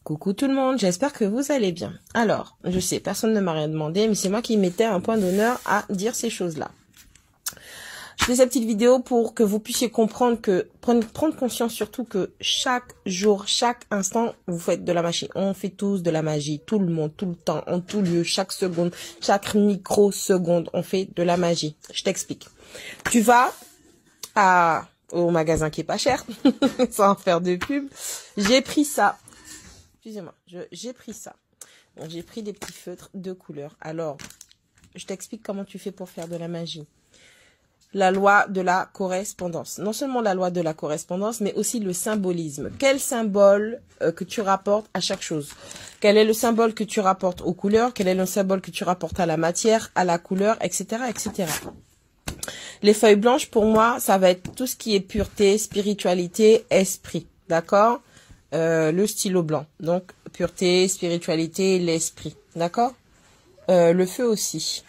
Coucou tout le monde, j'espère que vous allez bien. Alors, je sais, personne ne m'a rien demandé, mais c'est moi qui mettais un point d'honneur à dire ces choses-là. Je fais cette petite vidéo pour que vous puissiez comprendre que, prendre conscience surtout que chaque jour, chaque instant, vous faites de la magie. On fait tous de la magie, tout le monde, tout le temps, en tout lieu, chaque seconde, chaque microseconde, on fait de la magie. Je t'explique. Tu vas au magasin qui est pas cher, sans faire de pub. J'ai pris ça. Excusez-moi, j'ai pris ça. Bon, j'ai pris des petits feutres de couleur. Alors, je t'explique comment tu fais pour faire de la magie. La loi de la correspondance. Non seulement la loi de la correspondance, mais aussi le symbolisme. Quel symbole que tu rapportes à chaque chose? Quel est le symbole que tu rapportes aux couleurs? Quel est le symbole que tu rapportes à la matière, à la couleur, etc., etc. Les feuilles blanches, pour moi, ça va être tout ce qui est pureté, spiritualité, esprit. D'accord? Le stylo blanc. Donc, pureté, spiritualité, l'esprit. D'accord? Le feu aussi.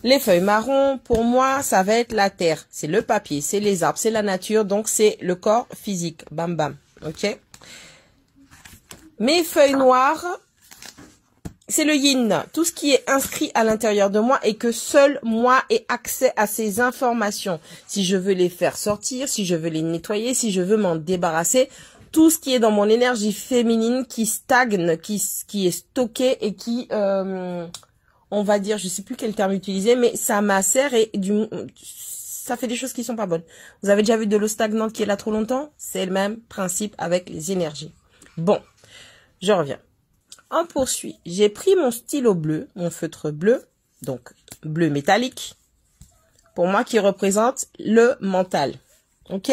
Les feuilles marron, pour moi, ça va être la terre. C'est le papier, c'est les arbres, c'est la nature. Donc, c'est le corps physique. Bam, bam. OK? Mes feuilles noires, c'est le yin. Tout ce qui est inscrit à l'intérieur de moi et que seul moi ai accès à ces informations. Si je veux les faire sortir, si je veux les nettoyer, si je veux m'en débarrasser, tout ce qui est dans mon énergie féminine qui stagne, qui est stocké et qui, on va dire, je sais plus quel terme utiliser, mais ça macère et ça fait des choses qui sont pas bonnes. Vous avez déjà vu de l'eau stagnante qui est là trop longtemps? C'est le même principe avec les énergies. Bon, je reviens. On poursuit. J'ai pris mon stylo bleu, mon feutre bleu, donc bleu métallique, pour moi qui représente le mental. Ok?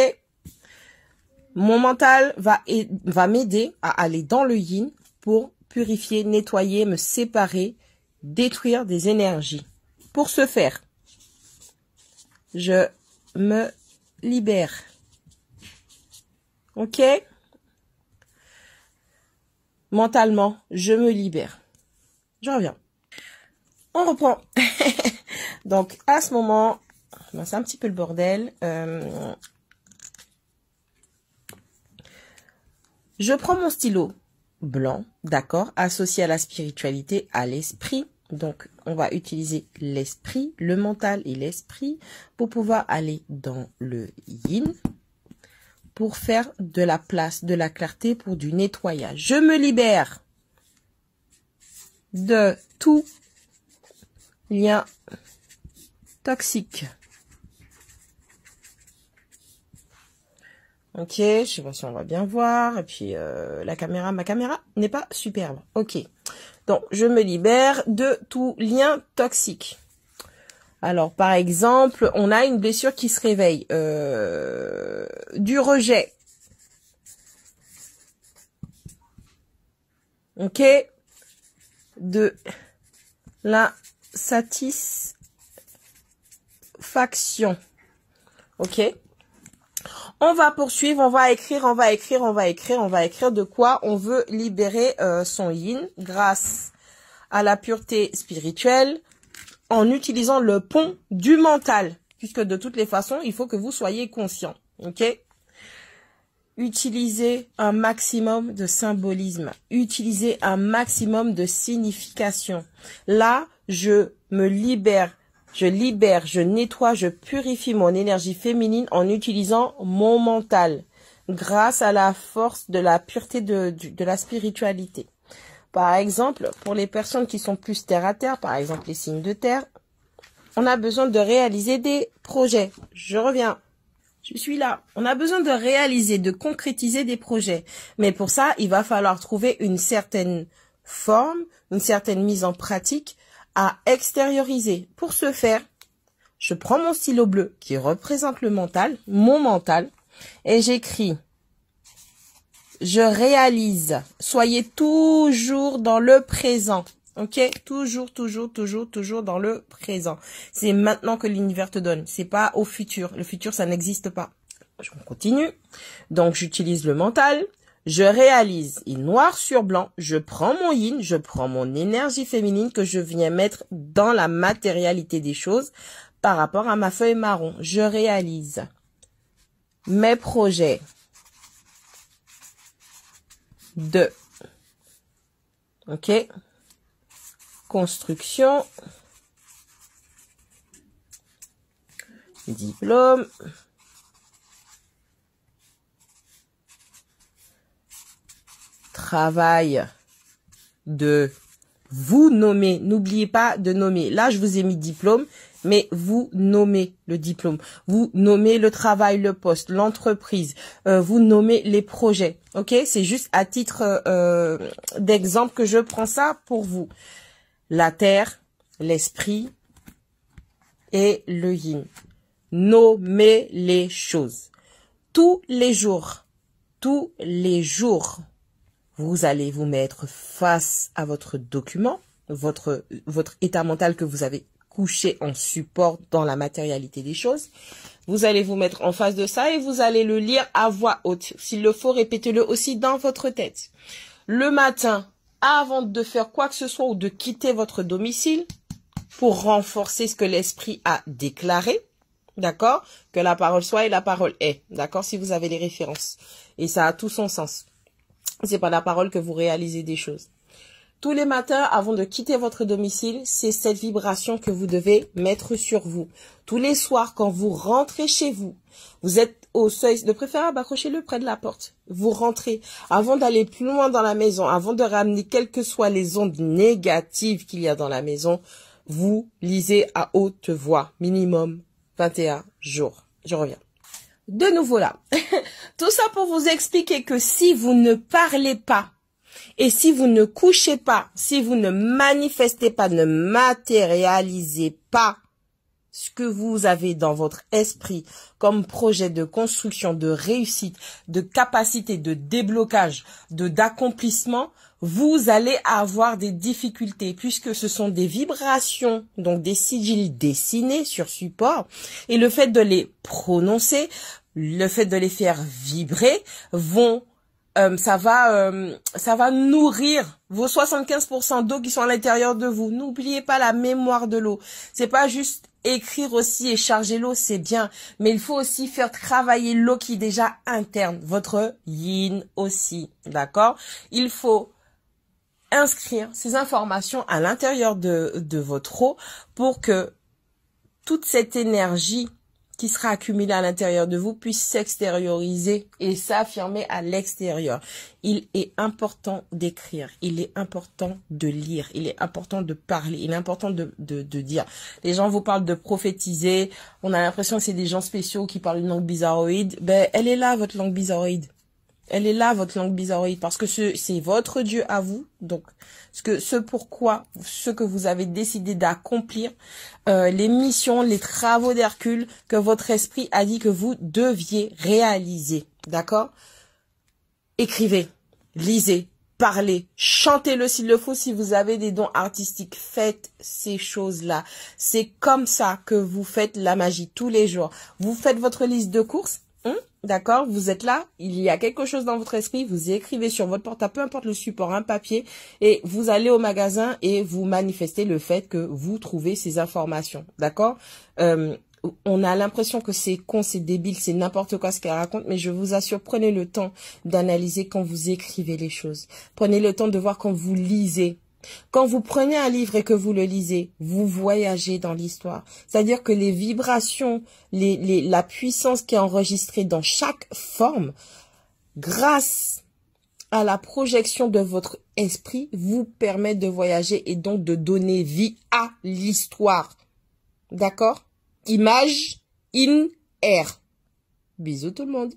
Mon mental va m'aider à aller dans le yin pour purifier, nettoyer, me séparer, détruire des énergies. Pour ce faire, je me libère. Ok? Mentalement, je me libère. Je reviens. On reprend. Donc, à ce moment, c'est un petit peu le bordel. Je prends mon stylo blanc, d'accord, associé à la spiritualité, à l'esprit. Donc, on va utiliser l'esprit, le mental et l'esprit pour pouvoir aller dans le yin, pour faire de la place, de la clarté, pour du nettoyage. Je me libère de tout lien toxique. Ok, je sais pas si on va bien voir. Et puis, ma caméra n'est pas superbe. Ok. Donc, je me libère de tout lien toxique. Alors, par exemple, on a une blessure qui se réveille. Du rejet. Ok. De l'insatisfaction. Ok. On va poursuivre, on va écrire de quoi on veut libérer son yin grâce à la pureté spirituelle en utilisant le pont du mental. Puisque de toutes les façons, il faut que vous soyez conscient. Ok? Utilisez un maximum de symbolisme. Utilisez un maximum de signification. Là, je me libère. Je libère, je nettoie, je purifie mon énergie féminine en utilisant mon mental grâce à la force de la pureté de la spiritualité. Par exemple, pour les personnes qui sont plus terre à terre, par exemple les signes de terre, on a besoin de réaliser des projets. Je reviens. Je suis là. On a besoin de réaliser, de concrétiser des projets. Mais pour ça, il va falloir trouver une certaine forme, une certaine mise en pratique à extérioriser. Pour ce faire, je prends mon stylo bleu qui représente le mental, mon mental, et j'écris. Je réalise. Soyez toujours dans le présent. Ok? Toujours dans le présent. C'est maintenant que l'univers te donne. C'est pas au futur. Le futur, ça n'existe pas. Je continue. Donc, j'utilise le mental. Je réalise, et noir sur blanc, je prends mon yin, je prends mon énergie féminine que je viens mettre dans la matérialité des choses par rapport à ma feuille marron. Je réalise mes projets de Ok. Construction. Diplôme. Travail de vous nommer. N'oubliez pas de nommer. Là, je vous ai mis diplôme, mais vous nommez le diplôme. Vous nommez le travail, le poste, l'entreprise. Vous nommez les projets. Ok, c'est juste à titre d'exemple que je prends ça pour vous. La terre, l'esprit et le yin. Nommez les choses. Tous les jours, vous allez vous mettre face à votre document, votre état mental que vous avez couché en support dans la matérialité des choses. Vous allez vous mettre en face de ça et vous allez le lire à voix haute. S'il le faut, répétez-le aussi dans votre tête. Le matin, avant de faire quoi que ce soit ou de quitter votre domicile, pour renforcer ce que l'esprit a déclaré, d'accord? Que la parole soit et la parole est, d'accord? Si vous avez les références. Et ça a tout son sens. C'est pas la parole que vous réalisez des choses. Tous les matins, avant de quitter votre domicile, c'est cette vibration que vous devez mettre sur vous. Tous les soirs, quand vous rentrez chez vous, vous êtes au seuil, de préférable, accrochez-le près de la porte. Vous rentrez. Avant d'aller plus loin dans la maison, avant de ramener quelles que soient les ondes négatives qu'il y a dans la maison, vous lisez à haute voix, minimum 21 jours. Je reviens. De nouveau là. Tout ça pour vous expliquer que si vous ne parlez pas, et si vous ne couchez pas, si vous ne manifestez pas, ne matérialisez pas ce que vous avez dans votre esprit comme projet de construction, de réussite, de capacité, de déblocage, d'accomplissement, vous allez avoir des difficultés puisque ce sont des vibrations, donc des sigils dessinés sur support, et le fait de les prononcer, le fait de les faire vibrer ça va nourrir vos 75% d'eau qui sont à l'intérieur de vous. N'oubliez pas la mémoire de l'eau. C'est pas juste écrire aussi et charger l'eau, c'est bien, mais il faut aussi faire travailler l'eau qui est déjà interne, votre yin aussi, d'accord? Il faut inscrire ces informations à l'intérieur de votre eau pour que toute cette énergie qui sera accumulée à l'intérieur de vous puisse s'extérioriser et s'affirmer à l'extérieur. Il est important d'écrire, il est important de lire, il est important de parler, il est important de dire. Les gens vous parlent de prophétiser, on a l'impression que c'est des gens spéciaux qui parlent une langue bizarroïde. Ben, elle est là, votre langue bizarroïde. Elle est là, votre langue bizarroïde, parce que c'est votre Dieu à vous. Donc, ce que vous avez décidé d'accomplir, les missions, les travaux d'Hercule que votre esprit a dit que vous deviez réaliser. D'accord? Écrivez, lisez, parlez, chantez-le s'il le faut si vous avez des dons artistiques. Faites ces choses-là. C'est comme ça que vous faites la magie tous les jours. Vous faites votre liste de courses. D'accord, vous êtes là, il y a quelque chose dans votre esprit, vous écrivez sur votre portable, peu importe le support, un papier, et vous allez au magasin et vous manifestez le fait que vous trouvez ces informations. D'accord? On a l'impression que c'est con, c'est débile, c'est n'importe quoi ce qu'elle raconte, mais je vous assure, prenez le temps d'analyser quand vous écrivez les choses. Prenez le temps de voir quand vous lisez. Quand vous prenez un livre et que vous le lisez, vous voyagez dans l'histoire. C'est-à-dire que les vibrations, la puissance qui est enregistrée dans chaque forme, grâce à la projection de votre esprit, vous permet de voyager et donc de donner vie à l'histoire. D'accord? Image in air. Bisous tout le monde.